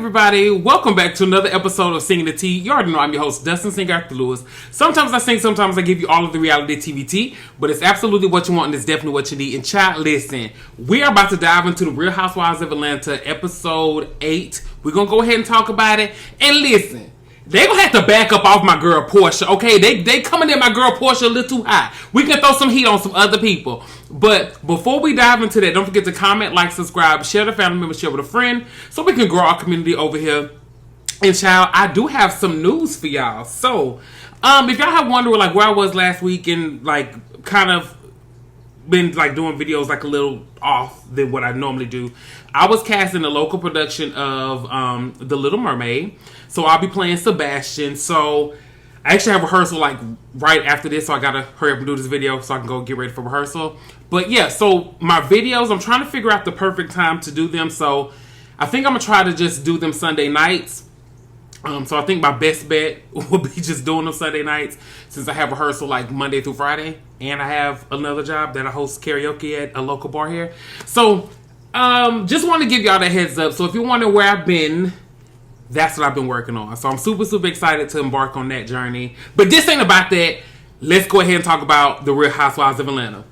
everybody? Welcome back to another episode of Singing the Tea. You already know I'm your host, Dustin Singer After Lewis. Sometimes I sing, sometimes I give you all of the reality TV tea, but it's absolutely what you want and it's definitely what you need. And child, listen, we are about to dive into the Real Housewives of Atlanta, episode 8. We're going to go ahead and talk about it. And listen, they gonna have to back up off my girl Porsha, okay? They coming at my girl Porsha a little too high. We can throw some heat on some other people. But before we dive into that, don't forget to comment, like, subscribe, share the family member, share with a friend, so we can grow our community over here. And child, I do have some news for y'all. So, if y'all have wondered like where I was last week and like kind of been like doing videos like a little off than what I normally do, I was cast in a local production of The Little Mermaid. So I'll be playing Sebastian. So I actually have rehearsal like right after this, so I gotta hurry up and do this video so I can go get ready for rehearsal. But yeah, so my videos, I'm trying to figure out the perfect time to do them. So I think I'm gonna try to just do them Sunday nights. So I think my best bet will be just doing them Sunday nights, since I have rehearsal like Monday through Friday, and I have another job that I host karaoke at a local bar here. So just want to give y'all the heads up. So if you wonder where I've been, that's what I've been working on. So I'm super excited to embark on that journey. But this ain't about that. Let's go ahead and talk about the Real Housewives of Atlanta.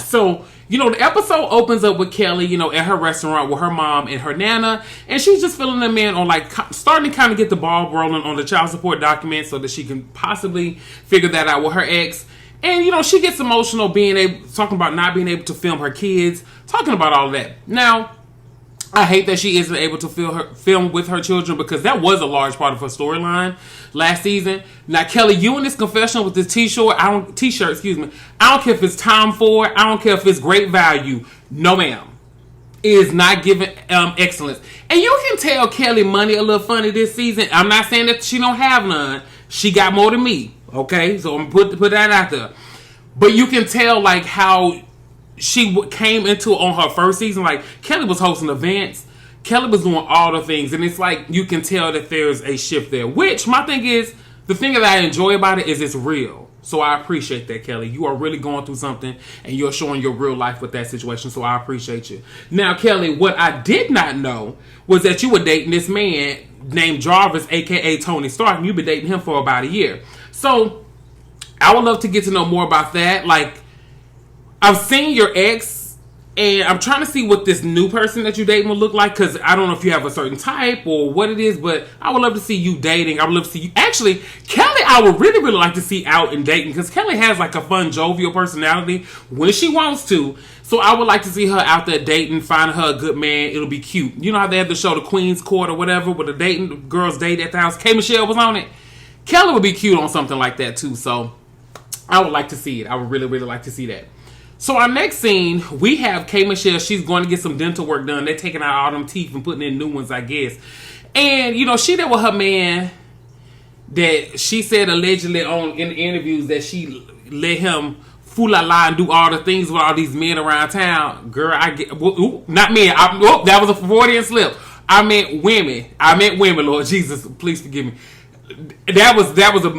So, you know, the episode opens up with Kelly, you know, at her restaurant with her mom and her nana. And she's just filling them in on like starting to kind of get the ball rolling on the child support document so that she can possibly figure that out with her ex. And, you know, she gets emotional talking about not being able to film her kids, talking about all of that. Now, I hate that she isn't able to film with her children, because that was a large part of her storyline last season. Now, Kelly, you in this confessional with this t-shirt, I don't care if it's Tom Ford, I don't care if it's great value. No, ma'am. It is not giving excellence. And you can tell Kelly money a little funny this season. I'm not saying that she don't have none. She got more than me. Okay? So I'm going to put that out there. But you can tell like how she came into on her first season. Like, Kelly was hosting events. Kelly was doing all the things. And it's like, you can tell that there's a shift there. Which, my thing is, the thing that I enjoy about it is it's real. So I appreciate that, Kelly. You are really going through something, and you're showing your real life with that situation. So I appreciate you. Now, Kelly, what I did not know was that you were dating this man named Jarvis, a.k.a. Tony Stark. And you've been dating him for about a year. So I would love to get to know more about that. Like, I've seen your ex, and I'm trying to see what this new person that you're dating will look like, because I don't know if you have a certain type or what it is, but I would love to see you dating. I would love to see you. Actually, Kelly, I would really like to see out and dating, because Kelly has like a fun, jovial personality when she wants to. So I would like to see her out there dating, finding her a good man. It'll be cute. You know how they have the show, The Queen's Court or whatever, where the girls date at the house. K. Michelle was on it. Kelly would be cute on something like that too. So I would like to see it. I would really like to see that. So our next scene, we have K. Michelle. She's going to get some dental work done. They're taking out all them teeth and putting in new ones, I guess. And, you know, she there with her man that she said allegedly in the interviews that she let him fool-la-la and do all the things with all these men around town. Girl, not men. That was a Freudian slip. I meant women. Lord Jesus, please forgive me. That was a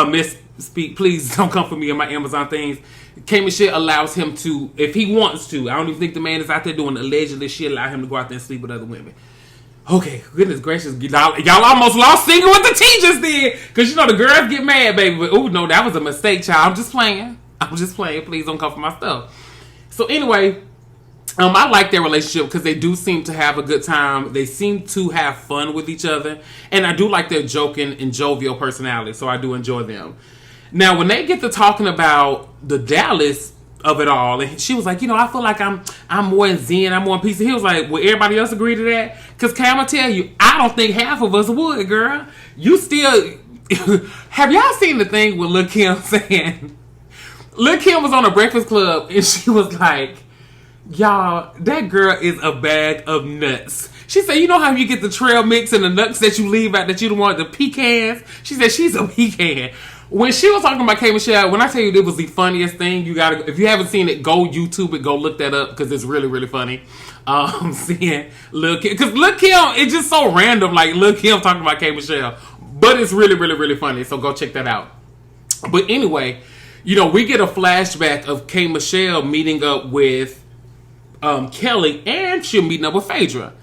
misspeak. Please don't come for me in my Amazon things. K. Michelle allows him to, if he wants to. I don't even think the man is out there doing allegedly. She allowed him to go out there and sleep with other women. Okay, goodness gracious. Y'all almost lost Singer with the T just did. Because, you know, the girls get mad, baby. But, no, that was a mistake, child. I'm just playing. Please don't come for my stuff. So, anyway, I like their relationship because they do seem to have a good time. They seem to have fun with each other. And I do like their joking and jovial personality. So, I do enjoy them. Now, when they get to talking about the Dallas of it all, and she was like, you know, I feel like I'm more in zen, I'm more in peace. And he was like, will everybody else agree to that? Because Cam, I tell you, I don't think half of us would, girl. You still... Have y'all seen the thing with Lil' Kim saying... Lil' Kim was on a Breakfast Club, and she was like, y'all, that girl is a bag of nuts. She said, you know how you get the trail mix and the nuts that you leave out that you don't want, the pecans? She said, she's a pecan. When she was talking about K. Michelle, when I tell you it was the funniest thing, you gotta, if you haven't seen it, go YouTube it, go look that up, because it's really funny. Seeing Lil' Kim, because Lil' Kim, it's just so random, like Lil' Kim talking about K. Michelle, but it's really funny, so go check that out. But anyway, you know, we get a flashback of K. Michelle meeting up with Kelly, and she'll meeting up with Phaedra.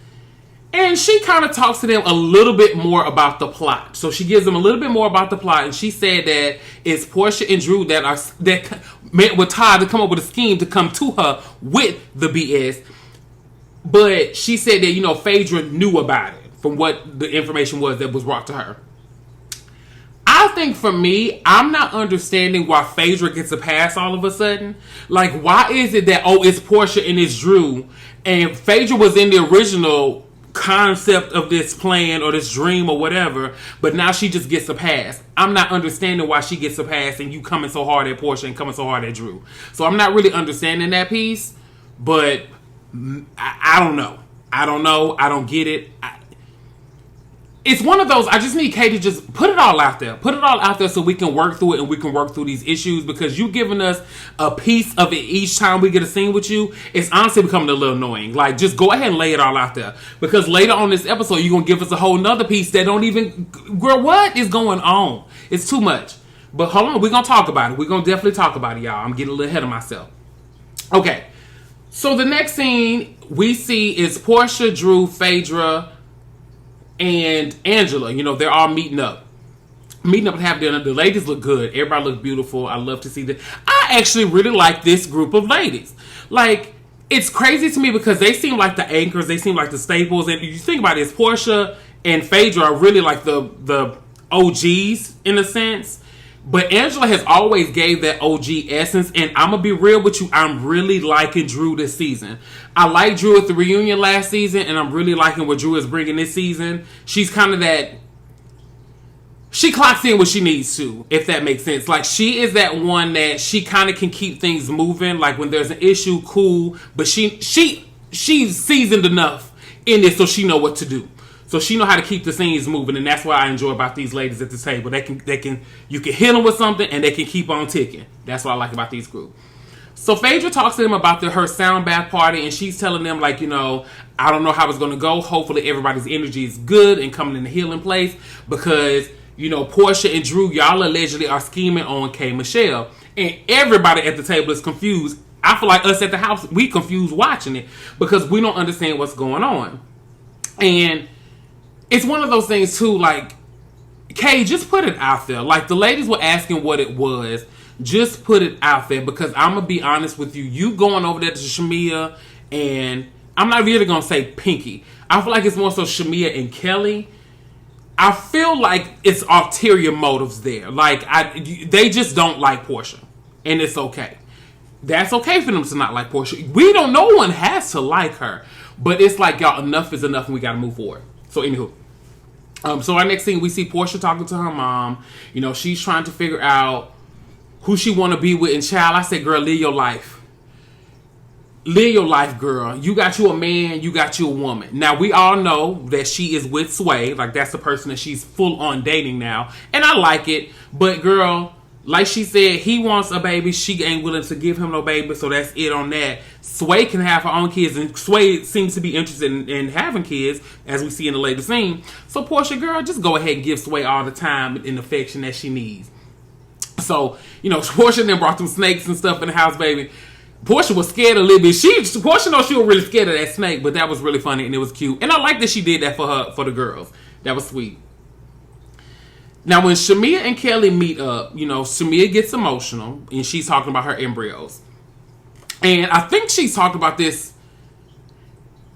And she kind of talks to them a little bit more about the plot. So she gives them a little bit more about the plot, and she said that it's Porsha and Drew that met with Todd to come up with a scheme to come to her with the BS. But she said that, Phadre knew about it from what the information was that was brought to her. I think for me, I'm not understanding why Phadre gets a pass all of a sudden. Like, why is it that, it's Porsha and it's Drew, and Phadre was in the original concept of this plan or this dream or whatever, but now she just gets a pass. I'm not understanding why she gets a pass and you coming so hard at Porsha and coming so hard at Drew. So I'm not really understanding that piece, but I don't know. I don't get it. It's one of those, I just need Kay to just put it all out there. Put it all out there so we can work through it and we can work through these issues, because you giving us a piece of it each time we get a scene with you, it's honestly becoming a little annoying. Like, just go ahead and lay it all out there. Because later on this episode, you're going to give us a whole nother piece that don't even, girl, what is going on? It's too much. But hold on, we're going to talk about it. We're going to definitely talk about it, y'all. I'm getting a little ahead of myself. Okay. So the next scene we see is Porsha, Drew, Phadre, and Angela. They're all meeting up to have dinner. The ladies look good. Everybody look beautiful. I love to see that. I actually really like this group of ladies. Like, it's crazy to me because they seem like the anchors. They seem like the staples. And you think about it, Porsha and Phadre are really like the OGs in a sense. But Angela has always gave that OG essence, and I'm going to be real with you, I'm really liking Drew this season. I liked Drew at the reunion last season, and I'm really liking what Drew is bringing this season. She's kind of that, she clocks in what she needs to, if that makes sense. Like, she is that one that she kind of can keep things moving. Like, when there's an issue, cool, but she's seasoned enough in this so she know what to do. So she know how to keep the scenes moving, and that's what I enjoy about these ladies at the table. You can hit them with something, and they can keep on ticking. That's what I like about these groups. So Phadre talks to them about her sound bath party, and she's telling them, like, I don't know how it's going to go. Hopefully everybody's energy is good and coming in the healing place, because, Porsha and Drew, y'all allegedly are scheming on K. Michelle, and everybody at the table is confused. I feel like us at the house, we confused watching it because we don't understand what's going on. And it's one of those things, too, like, Kay, just put it out there. Like, the ladies were asking what it was. Just put it out there, because I'm going to be honest with you. You going over there to Shamia, and I'm not really going to say Pinky. I feel like it's more so Shamia and Kelly. I feel like it's ulterior motives there. Like, they just don't like Porsha, and it's okay. That's okay for them to not like Porsha. No one has to like her, but it's like, y'all, enough is enough, and we got to move forward. So, anywho. So our next scene, we see Porsha talking to her mom. She's trying to figure out who she want to be with. And child, I said, girl, live your life. Live your life, girl. You got you a man, you got you a woman. Now, we all know that she is with Sway. Like, that's the person that she's full on dating now. And I like it. But, girl, like she said, he wants a baby. She ain't willing to give him no baby. So that's it on that. Sway can have her own kids, and Sway seems to be interested in having kids, as we see in the later scene. So, Porsha, girl, just go ahead and give Sway all the time and affection that she needs. So, Porsha then brought some snakes and stuff in the house, baby. Porsha was scared a little bit. Porsha knows she was really scared of that snake, but that was really funny and it was cute. And I like that she did that for the girls. That was sweet. Now, when Shamia and Kelly meet up, Shamia gets emotional, and she's talking about her embryos. And I think she's talked about this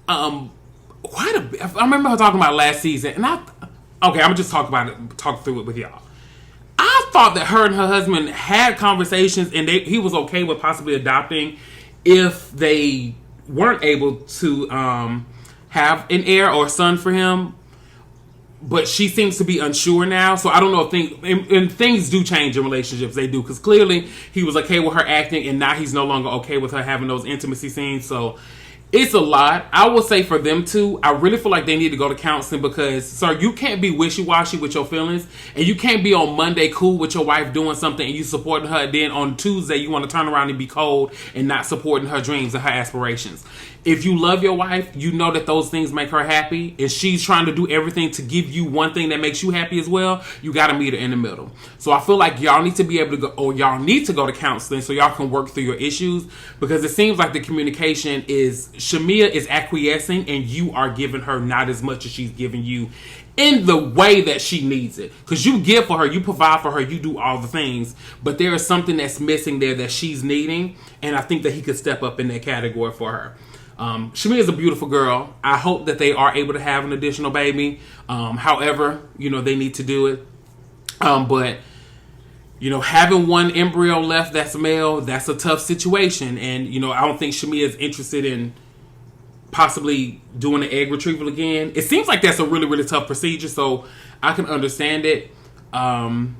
quite a bit. I remember her talking about it last season. And I'm going to just talk through it with y'all. I thought that her and her husband had conversations, and he was okay with possibly adopting if they weren't able to have an heir or a son for him. But she seems to be unsure now. So I don't know if things do change in relationships. They do. Because clearly he was okay with her acting, and now he's no longer okay with her having those intimacy scenes. So it's a lot. I will say for them two, I really feel like they need to go to counseling, because, sir, you can't be wishy-washy with your feelings, and you can't be on Monday cool with your wife doing something and you supporting her, and then on Tuesday you want to turn around and be cold and not supporting her dreams and her aspirations. If you love your wife, you know that those things make her happy, and she's trying to do everything to give you one thing that makes you happy as well. You got to meet her in the middle. So I feel like y'all need to be able to go, or y'all need to go to counseling so y'all can work through your issues, because it seems like the communication is Shamea is acquiescing and you are giving her not as much as she's giving you in the way that she needs it. Because you give for her, you provide for her, you do all the things, but there is something that's missing there that she's needing, and I think that he could step up in that category for her. Shamea is a beautiful girl. I hope that they are able to have an additional baby. However, they need to do it. But having one embryo left that's male, that's a tough situation. And, I don't think Shamea is interested in possibly doing an egg retrieval again. It seems like that's a really, really tough procedure, so I can understand it. And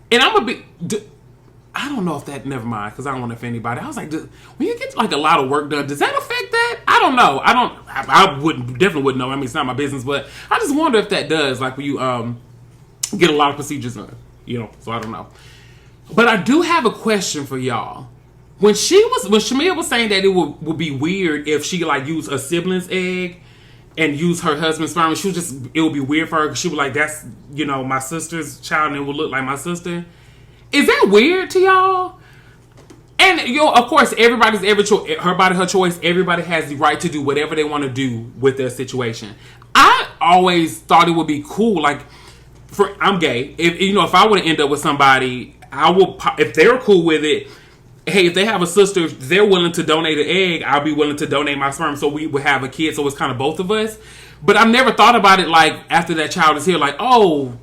I'm a bit... I don't know if that... Never mind, because I don't want to offend anybody. I was like, when you get like a lot of work done, does that affect that? I don't know. I definitely wouldn't know. I mean, it's not my business, but I just wonder if that does, like when you get a lot of procedures done. So I don't know. But I do have a question for y'all. When Shamea was saying that it would be weird if she like used a sibling's egg and use her husband's sperm, it would be weird for her because she was like, that's my sister's child and it would look like my sister. Is that weird to y'all? And of course, everybody's her body, her choice. Everybody has the right to do whatever they want to do with their situation. I always thought it would be cool. Like, I'm gay. If I were to end up with somebody, if they're cool with it. Hey, if they have a sister, if they're willing to donate an egg, I'll be willing to donate my sperm so we would have a kid. So it's kind of both of us. But I've never thought about it like after that child is here, like, oh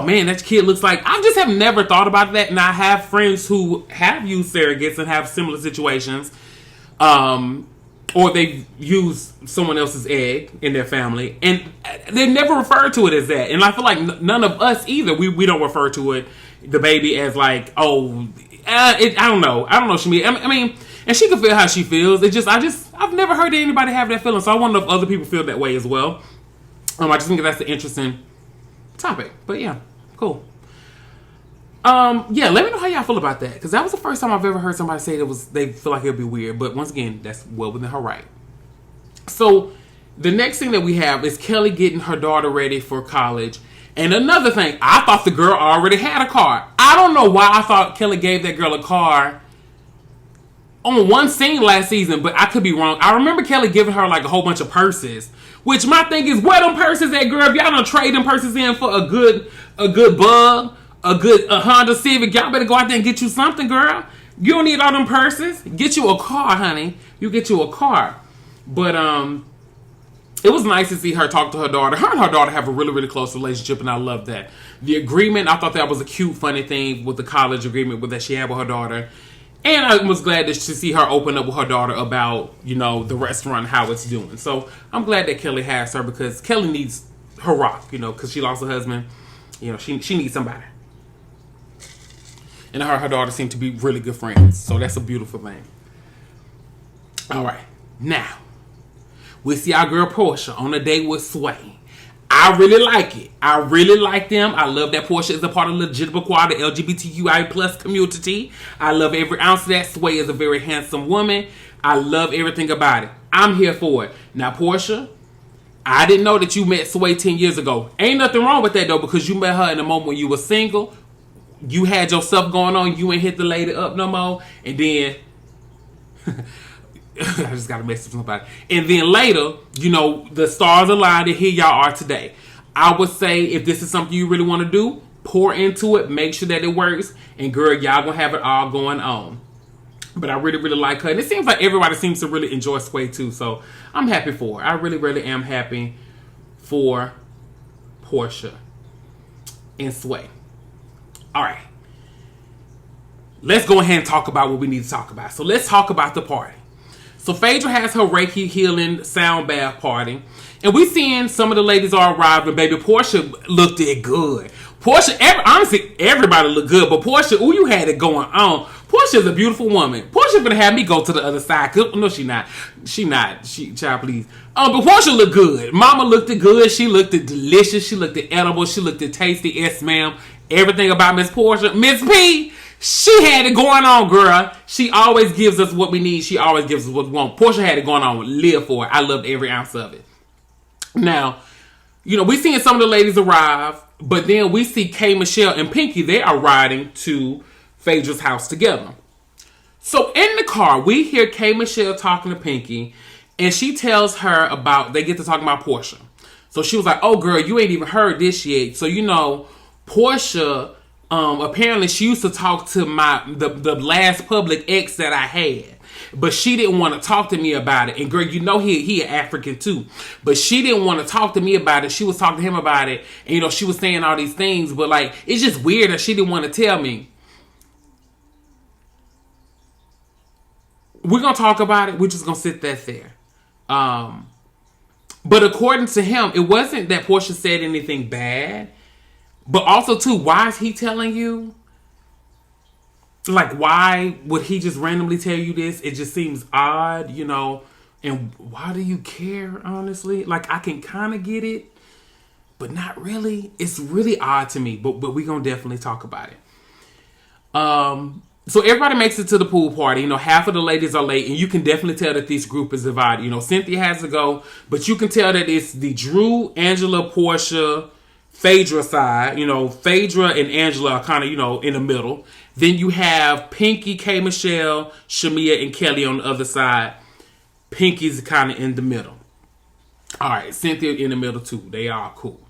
man, that kid looks like... I just have never thought about that. And I have friends who have used surrogates and have similar situations. Or they've used someone else's egg in their family. And they never refer to it as that. And I feel like none of us either. We don't refer to it, the baby, as like, I don't know. I don't know, Shamea. I mean, and she can feel how she feels. I've never heard anybody have that feeling. So I wonder if other people feel that way as well. I just think that's an interesting topic. But yeah, cool. Let me know how y'all feel about that. Because that was the first time I've ever heard somebody say they feel like it would be weird. But once again, that's well within her right. So the next thing that we have is Kelly getting her daughter ready for college. And another thing, I thought the girl already had a car. I don't know why I thought Kelly gave that girl a car on one scene last season, but I could be wrong. I remember Kelly giving her like a whole bunch of purses, which my thing is, where them purses at, girl? If y'all don't trade them purses in for a good Bug, a Honda Civic, y'all better go out there and get you something, girl. You don't need all them purses. Get you a car, honey. You get you a car. But it was nice to see her talk to her daughter. Her and her daughter have a really, really close relationship, and I love that. The agreement, I thought that was a cute, funny thing with the college agreement that she had with her daughter. And I was glad to see her open up with her daughter about, the restaurant, how it's doing. So I'm glad that Kelly has her because Kelly needs her rock, because she lost her husband. She needs somebody. And her and her daughter seem to be really good friends. So that's a beautiful thing. All right. Now, we see our girl Porsha on a date with Sway. I really like it. I really like them. I love that Porsha is a part of Legitimate Quad, the LGBTQI plus community. I love every ounce of that. Sway is a very handsome woman. I love everything about it. I'm here for it. Now, Porsha, I didn't know that you met Sway 10 years ago. Ain't nothing wrong with that, though, because you met her in a moment when you were single. You had your stuff going on. You ain't hit the lady up no more. And then... I just got a message from somebody. And then later, the stars aligned and here y'all are today. I would say if this is something you really want to do, pour into it, make sure that it works, and girl, y'all gonna have it all going on. But I really, really like her. And it seems like everybody seems to really enjoy Sway too. So I'm happy for her. I really, really am happy for Porsha and Sway. All right. Let's go ahead and talk about what we need to talk about. So let's talk about the party. So Phaedra has her Reiki healing sound bath party. And we seeing some of the ladies are arriving. Baby, Porsha looked it good. Porsha, honestly, everybody looked good. But Porsha, you had it going on. Porsha is a beautiful woman. Porsha gonna have me go to the other side. No, she not. Child, please. But Porsha looked good. Mama looked it good. She looked it delicious. She looked it edible. She looked it tasty. Yes, ma'am. Everything about Miss Porsha. Miss P, she had it going on, girl. She always gives us what we need. She always gives us what we want. Porsha had it going on. Live for it. I loved every ounce of it. Now, we seeing some of the ladies arrive, but then we see Kay, Michelle, and Pinky. They are riding to Phaedra's house together. So in the car, we hear K. Michelle talking to Pinky, and she tells her they get to talking about Porsha. So she was like, oh girl, you ain't even heard this yet. So Porsha, apparently she used to talk to the last public ex that I had. But she didn't want to talk to me about it. And girl, he an African too. But she didn't want to talk to me about it. She was talking to him about it. And she was saying all these things. But like, it's just weird that she didn't want to tell me. We're going to talk about it. We're just going to sit that there. But according to him, it wasn't that Porsha said anything bad. But also, too, why is he telling you? Like, why would he just randomly tell you this? It just seems odd, And why do you care, honestly? Like, I can kind of get it, but not really. It's really odd to me. But we're going to definitely talk about it. So everybody makes it to the pool party. Half of the ladies are late, and you can definitely tell that this group is divided. Cynthia has to go, but you can tell that it's the Drew, Angela, Porsha, Phadre side. Phadre and Angela are kind of, in the middle. Then you have Pinky, K. Michelle, Shamia, and Kelly on the other side. Pinky's kind of in the middle. All right, Cynthia in the middle too. They are cool.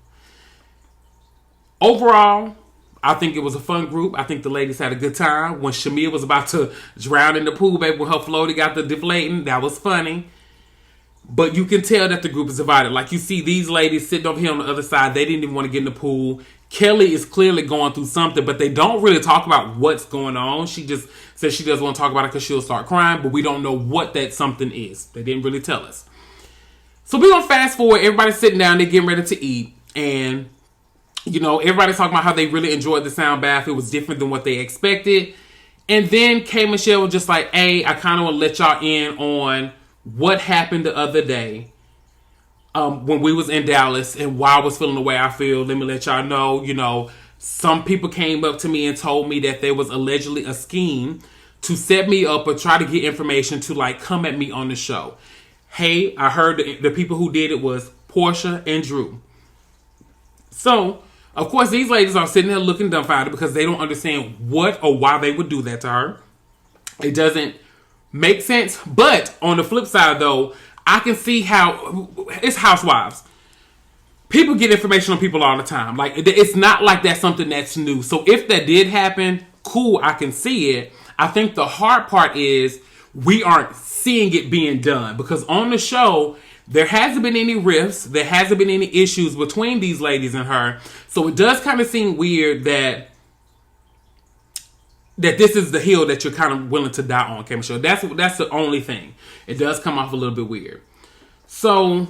Overall, I think it was a fun group. I think the ladies had a good time. When Shamia was about to drown in the pool, baby, when her floaty got the deflating, that was funny. But you can tell that the group is divided. Like, you see these ladies sitting over here on the other side. They didn't even want to get in the pool. Kelly is clearly going through something, but they don't really talk about what's going on. She just says she doesn't want to talk about it because she'll start crying, but we don't know what that something is. They didn't really tell us. So we're going to fast forward. Everybody's sitting down. They're getting ready to eat. And everybody's talking about how they really enjoyed the sound bath. It was different than what they expected. And then K. Michelle was just like, hey, I kind of want to let y'all in on what happened the other day when we was in Dallas and why I was feeling the way I feel. Let me let y'all know, some people came up to me and told me that there was allegedly a scheme to set me up or try to get information to like come at me on the show. Hey, I heard the people who did it was Porsha and Drew. So, of course, these ladies are sitting there looking dumbfounded because they don't understand what or why they would do that to her. It doesn't make sense. But on the flip side, though, I can see how it's Housewives. People get information on people all the time. Like, it's not like that's something that's new. So if that did happen, cool, I can see it. I think the hard part is we aren't seeing it being done. Because on the show, there hasn't been any rifts. There hasn't been any issues between these ladies and her. So it does kind of seem weird that this is the hill that you're kind of willing to die on, K. Michelle. That's the only thing. It does come off a little bit weird. So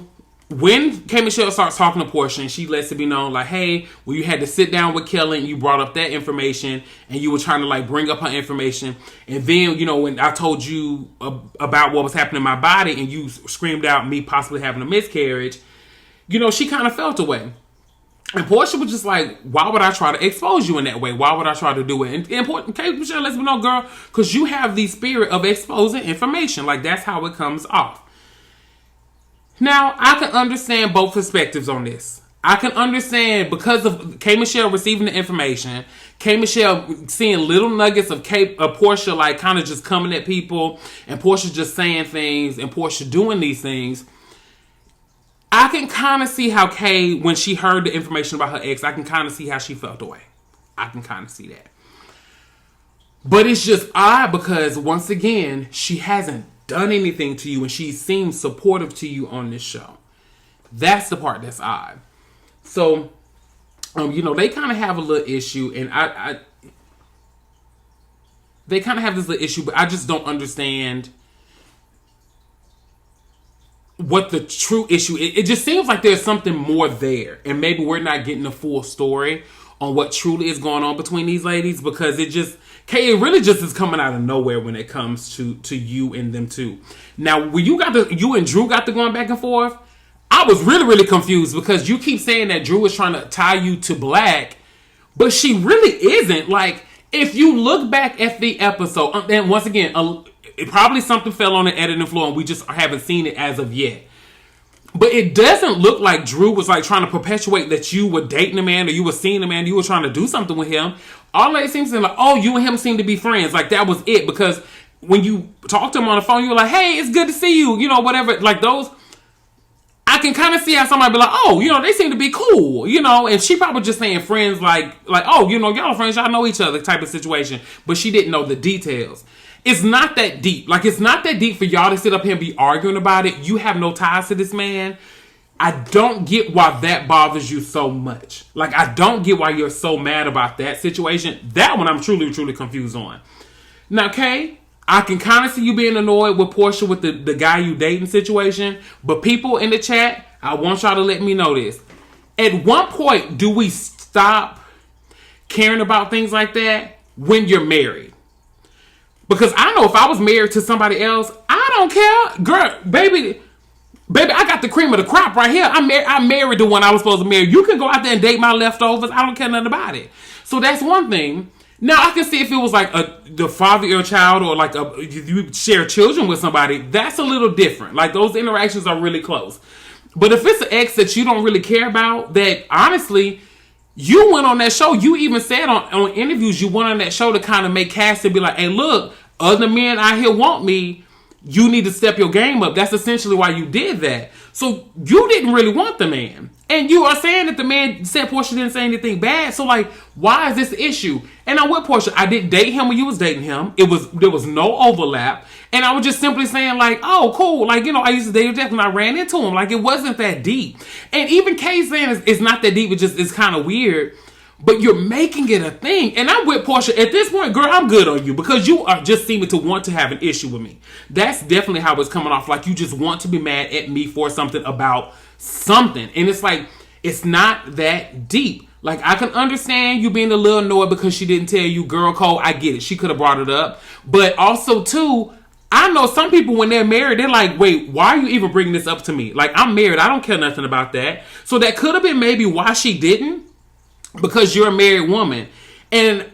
when K. Michelle starts talking to Porsha and she lets it be known, like, hey, well, you had to sit down with Kelly and you brought up that information and you were trying to like bring up her information. And then, when I told you about what was happening in my body and you screamed out me possibly having a miscarriage, she kind of felt away. And Porsha was just like, why would I try to expose you in that way? Why would I try to do it? And important, K. Michelle lets me know, girl, because you have the spirit of exposing information. Like, that's how it comes off. Now, I can understand both perspectives on this. I can understand because of K. Michelle receiving the information, K. Michelle seeing little nuggets of Porsha like kind of just coming at people, and Porsha just saying things, and Porsha doing these things. I can kind of see how Kay, when she heard the information about her ex, I can kind of see how she felt away. I can kind of see that. But it's just odd because, once again, she hasn't done anything to you and she seems supportive to you on this show. That's the part that's odd. So, they kind of have a little issue, and they kind of have this little issue, but I just don't understand what the true issue is. It just seems like there's something more there, and maybe we're not getting the full story on what truly is going on between these ladies, because it really just is coming out of nowhere when it comes to you and them two. Now, when you and Drew got to going back and forth, I was really, really confused because you keep saying that Drew is trying to tie you to Black, but she really isn't. Like, if you look back at the episode, and once again, it probably something fell on the editing floor and we just haven't seen it as of yet. But it doesn't look like Drew was like trying to perpetuate that you were dating a man or you were seeing a man, you were trying to do something with him. All that seems to be like, oh, you and him seem to be friends. Like, that was it. Because when you talk to them on the phone, you're like, hey, it's good to see you, you know, whatever. Like those, I can kind of see how somebody be like, oh, you know, they seem to be cool, you know, and she probably just saying friends like, oh, you know, y'all friends, y'all know each other type of situation, but she didn't know the details. It's not that deep. Like, it's not that deep for y'all to sit up here and be arguing about it. You have no ties to this man. I don't get why that bothers you so much. Like, I don't get why you're so mad about that situation. That one I'm truly, truly confused on. Now, Kay, I can kind of see you being annoyed with Porsha with the guy you dating situation. But people in the chat, I want y'all to let me know this. At one point, do we stop caring about things like that when you're married? Because I know if I was married to somebody else, I don't care. Girl, baby, I got the cream of the crop right here. I married the one I was supposed to marry. You can go out there and date my leftovers. I don't care nothing about it. So that's one thing. Now, I can see if it was like the father of your child or like you share children with somebody, that's a little different. Like those interactions are really close. But if it's an ex that you don't really care about, that honestly, you went on that show. You even said on interviews, you went on that show to kind of make Cass and be like, hey, look, other men out here want me. You need to step your game up. That's essentially why you did that. So you didn't really want the man. And you are saying that the man said Porsha didn't say anything bad. So like, why is this the issue? And I'm with Porsha. I didn't date him when you was dating him. There was no overlap. And I was just simply saying like, oh, cool. Like, you know, I used to date him when I ran into him. Like, it wasn't that deep. And even Kay saying it's not that deep. It's kind of weird. But you're making it a thing. And I'm with Porsha. At this point, girl, I'm good on you. Because you are just seeming to want to have an issue with me. That's definitely how it's coming off. Like, you just want to be mad at me for something about something. And it's like, it's not that deep. Like, I can understand you being a little annoyed because she didn't tell you, girl code. I get it. She could have brought it up. But also, too, I know some people when they're married, they're like, wait, why are you even bringing this up to me? Like, I'm married. I don't care nothing about that. So that could have been maybe why she didn't. Because you're a married woman. And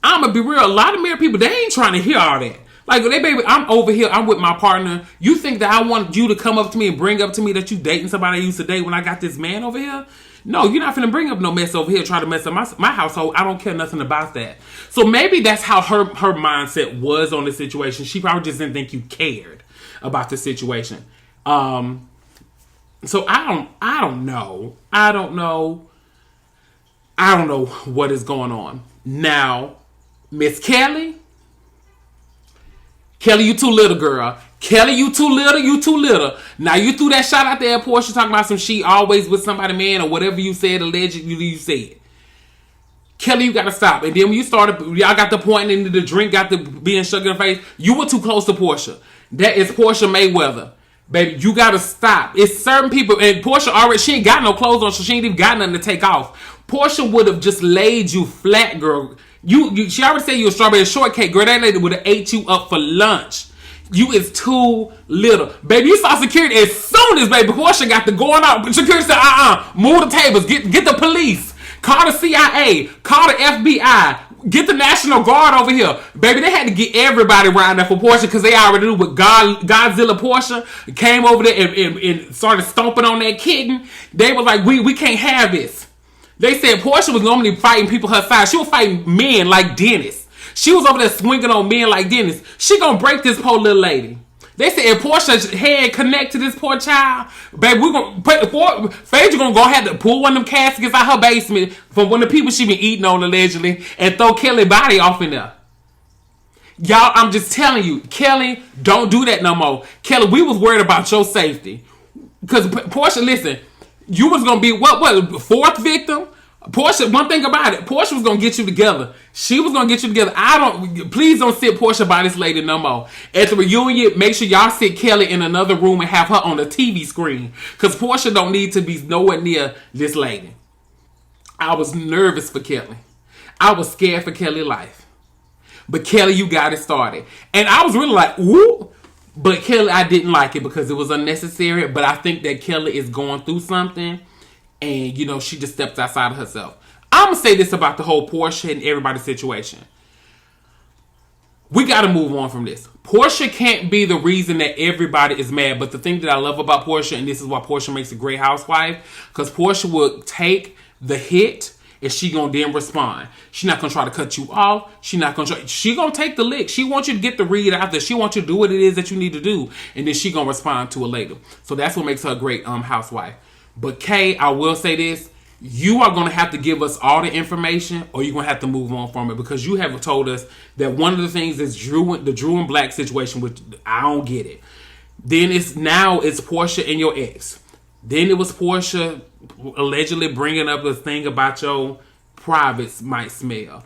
I'm going to be real. A lot of married people, they ain't trying to hear all that. Like, they baby, I'm over here. I'm with my partner. You think that I want you to come up to me and bring up to me that you dating somebody I used to date when I got this man over here? No, you're not finna bring up no mess over here, try to mess up my household. I don't care nothing about that. So maybe that's how her mindset was on the situation. She probably just didn't think you cared about the situation. So I don't know. I don't know what is going on. Now, Miss Kelly, you too little, girl. Kelly, you too little. Now, you threw that shot out there at Porsha talking about some she always with somebody, man, or whatever you said, allegedly you said. Kelly, you got to stop. And then when you started, y'all got the point into the drink, got the being shook in the face, you were too close to Porsha. That is Porsha Mayweather. Baby, you got to stop. It's certain people, and Porsha already, she ain't got no clothes on, so she ain't even got nothing to take off. Porsha would have just laid you flat, girl. She already said you a strawberry shortcake, girl. That lady would have ate you up for lunch. You is too little. Baby, you saw security as soon as baby Porsha got the going out. Security said, move the tables, get the police, call the CIA, call the FBI, get the National Guard over here. Baby, they had to get everybody around there for Porsha because they already knew what Godzilla Porsha came over there and started stomping on that kitten. They were like, we can't have this. They said Porsha was normally fighting people her size. She was fighting men like Dennis. She was over there swinging on men like Dennis. She gonna break this poor little lady. They said if Porsha's head connect to this poor child, baby, we're gonna Phaedra gonna go have to pull one of them caskets out her basement from one of the people she been eating on allegedly and throw Kelly's body off in there. Y'all, I'm just telling you, Kelly, don't do that no more. Kelly, we was worried about your safety. Because Porsha, listen, you was gonna be what fourth victim? Porsha, one thing about it, Porsha was gonna get you together. She was gonna get you together. Please don't sit Porsha by this lady no more. At the reunion, make sure y'all sit Kelly in another room and have her on the TV screen. Because Porsha don't need to be nowhere near this lady. I was nervous for Kelly. I was scared for Kelly's life. But Kelly, you got it started. And I was really like, ooh. But Kelly, I didn't like it because it was unnecessary. But I think that Kelly is going through something. And, she just stepped outside of herself. I'm going to say this about the whole Porsha and everybody's situation. We got to move on from this. Porsha can't be the reason that everybody is mad. But the thing that I love about Porsha, and this is why Porsha makes a great housewife, because Porsha will take the hit and she gonna then respond. She not gonna try to cut you off. She gonna take the lick. She wants you to get the read out there. She wants you to do what it is that you need to do, and then she gonna respond to it later. So that's what makes her a great housewife. But Kay, I will say this. You are going to have to give us all the information, or you're going to have to move on from it, because you have told us that one of the things is the Drew and Black situation, which I don't get it. Then it's Porsha and your ex. Then it was Porsha allegedly bringing up this thing about your privates might smell.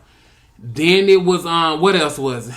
Then it was what else was it?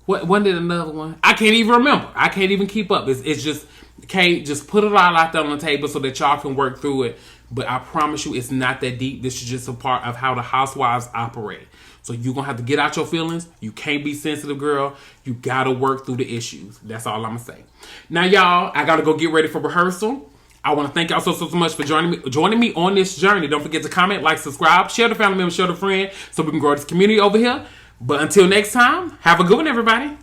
What wasn't it another one? I can't even remember. I can't even keep up. It's just Kate, just put it all out there on the table so that y'all can work through it. But I promise you, it's not that deep. This is just a part of how the housewives operate. So you're going to have to get out your feelings. You can't be sensitive, girl. You got to work through the issues. That's all I'm going to say. Now, y'all, I got to go get ready for rehearsal. I want to thank y'all so much for joining me on this journey. Don't forget to comment, like, subscribe, share the family member, share the friend, so we can grow this community over here. But until next time, have a good one, everybody.